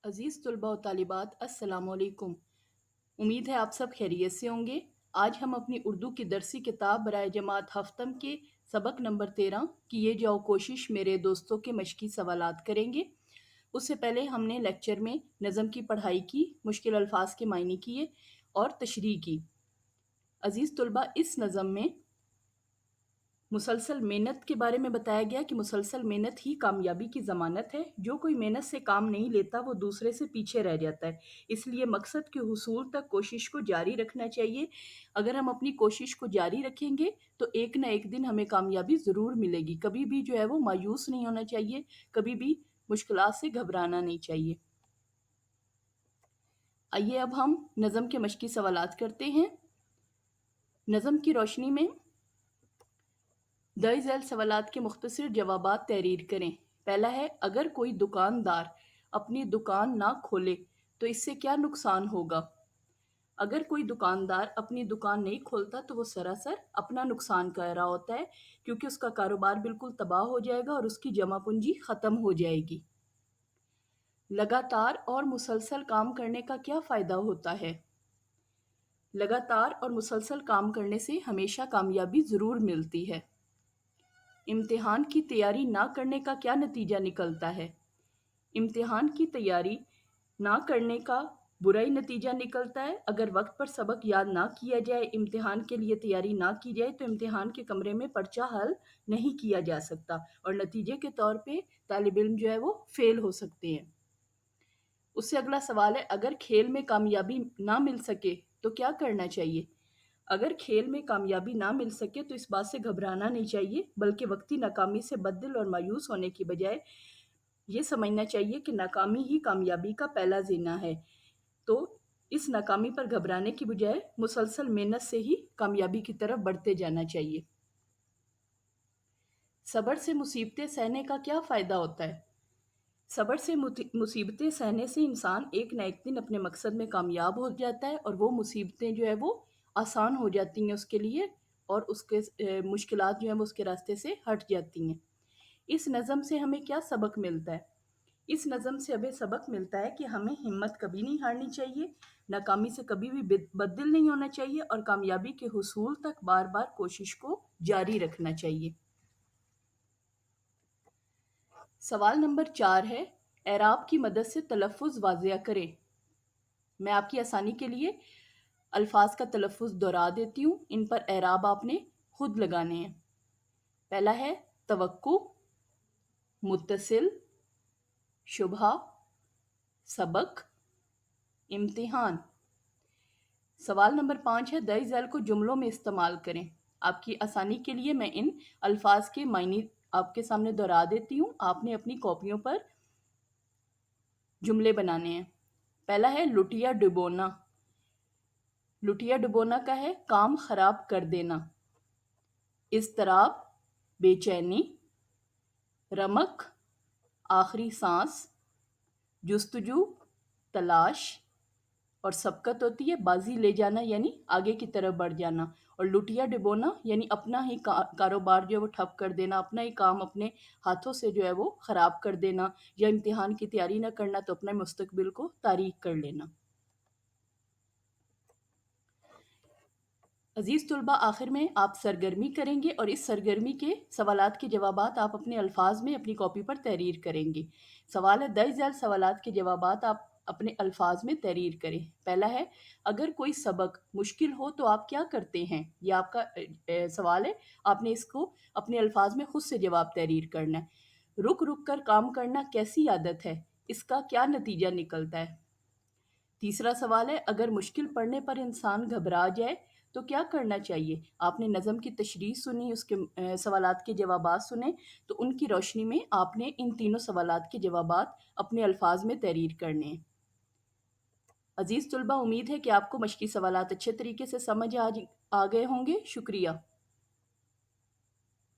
अज़ीज़ तलबा व तालिबात अस्सलाम वालेकुम। उम्मीद है आप सब खैरियत से होंगे। आज हम अपनी उर्दू की दरसी किताब बराए जमात हफ्तम के सबक नंबर 13 किए जाओ कोशिश मेरे दोस्तों के मशकी सवालात करेंगे। उससे पहले हमने लेक्चर में नज़म की पढ़ाई की, मुश्किल अल्फाज के मायने किए और तशरीह की। अज़ीज़ तलबा, इस नज़म में मुसलसल मेहनत के बारे में बताया गया कि मुसलसल मेहनत ही कामयाबी की ज़मानत है। जो कोई मेहनत से काम नहीं लेता वो दूसरे से पीछे रह जाता है। इसलिए मकसद के हुसूल तक कोशिश को जारी रखना चाहिए। अगर हम अपनी कोशिश को जारी रखेंगे तो एक ना एक दिन हमें कामयाबी ज़रूर मिलेगी। कभी भी जो है वो मायूस नहीं होना चाहिए, कभी भी मुश्किलात से घबराना नहीं चाहिए। आइए अब हम नज़म के मशकी सवालात करते हैं। नज़म की रोशनी में दई झैल सवालात के मुख्तसर जवाबात तहरीर करें। पहला है, अगर कोई दुकानदार अपनी दुकान ना खोले तो इससे क्या नुकसान होगा? अगर कोई दुकानदार अपनी दुकान नहीं खोलता तो वो सरासर अपना नुकसान कर रहा होता है, क्योंकि उसका कारोबार बिल्कुल तबाह हो जाएगा और उसकी जमा पूंजी ख़त्म हो जाएगी। लगातार और मुसलसल काम करने का क्या फ़ायदा होता है? लगातार और मुसलसल काम करने से हमेशा कामयाबी ज़रूर मिलती है। इम्तिहान की तैयारी ना करने का क्या नतीजा निकलता है? इम्तिहान की तैयारी ना करने का बुरा ही नतीजा निकलता है। अगर वक्त पर सबक याद ना किया जाए, इम्तिहान के लिए तैयारी ना की जाए तो इम्तिहान के कमरे में पर्चा हल नहीं किया जा सकता और नतीजे के तौर पे तालिब इल्म जो है वो फेल हो सकते हैं। उससे अगला सवाल है, अगर खेल में कामयाबी ना मिल सके तो क्या करना चाहिए? अगर खेल में कामयाबी ना मिल सके तो इस बात से घबराना नहीं चाहिए, बल्कि वक्ती नाकामी से बददिल और मायूस होने की बजाय ये समझना चाहिए कि नाकामी ही कामयाबी का पहला ज़ीना है। तो इस नाकामी पर घबराने की बजाय मुसलसल मेहनत से ही कामयाबी की तरफ बढ़ते जाना चाहिए। सब्र से मुसीबतें सहने का क्या फ़ायदा होता है? सब्र से मुसीबतें सहने से इंसान एक ना एक दिन अपने मकसद में कामयाब हो जाता है और वो मुसीबतें जो है वो आसान हो जाती हैं उसके लिए, और उसके मुश्किलात जो हैं वो उसके रास्ते से हट जाती हैं। इस नज़म से हमें क्या सबक मिलता है? इस नज़म से हमें सबक मिलता है कि हमें हिम्मत कभी नहीं हारनी चाहिए, नाकामी से कभी भी बददिल नहीं होना चाहिए और कामयाबी के हुसूल तक बार बार कोशिश को जारी रखना चाहिए। सवाल नंबर 4 है, एराब की मदद से तलफ़ुज़ वाज़िया करें। मैं आपकी आसानी के लिए अल्फाज का तलफ़ुज़ दोहरा देती हूँ, इन पर एराब आपने खुद लगाने हैं। पहला है तवक्कु, मुत्तसिल, शुबहा, सबक, इम्तिहान। सवाल नंबर 5 है, दई झैल को जुमलों में इस्तेमाल करें। आपकी आसानी के लिए मैं इन अल्फाज के मायने आपके सामने दोहरा देती हूँ, आपने अपनी कॉपियों पर जुमले बनाने हैं। पहला है लुटिया डुबोना। लुटिया डुबोना का है काम खराब कर देना। इज़्तिराब, बेचैनी, रमक, आखिरी सांस, जुस्तजू, तलाश, और सबकत होती है बाजी ले जाना यानी आगे की तरफ बढ़ जाना, और लुटिया डिबोना यानी अपना ही कारोबार जो है वो ठप कर देना, अपना ही काम अपने हाथों से जो है वो ख़राब कर देना, या इम्तिहान की तैयारी ना करना तो अपने मुस्तकबिल को तारीक कर लेना। अज़ीज़ तलबा, आखिर में आप सरगर्मी करेंगे और इस सरगर्मी के सवालात के जवाबात आप अपने अल्फाज में अपनी कॉपी पर तहरीर करेंगे। सवाल है, दर्ज झैल सवालात के जवाबात आप अपने अल्फाज में तहरीर करें। पहला है, अगर कोई सबक मुश्किल हो तो आप क्या करते हैं? ये आपका सवाल है, आपने इसको अपने अल्फाज में खुद से जवाब तहरीर करना है। रुक रुक कर काम करना कैसी आदत है? इसका क्या नतीजा निकलता है? तीसरा सवाल है, अगर मुश्किल पड़ने पर इंसान घबरा जाए तो क्या करना चाहिए? आपने नज़म की तशरीह सुनी, उसके सवालात के जवाबात सुने, तो उनकी रोशनी में आपने इन तीनों सवालात के जवाबात अपने अल्फाज में तहरीर करने हैं। अज़ीज़ तलबा, उम्मीद है कि आपको मशकी सवालात अच्छे तरीके से समझ आ गए होंगे। शुक्रिया।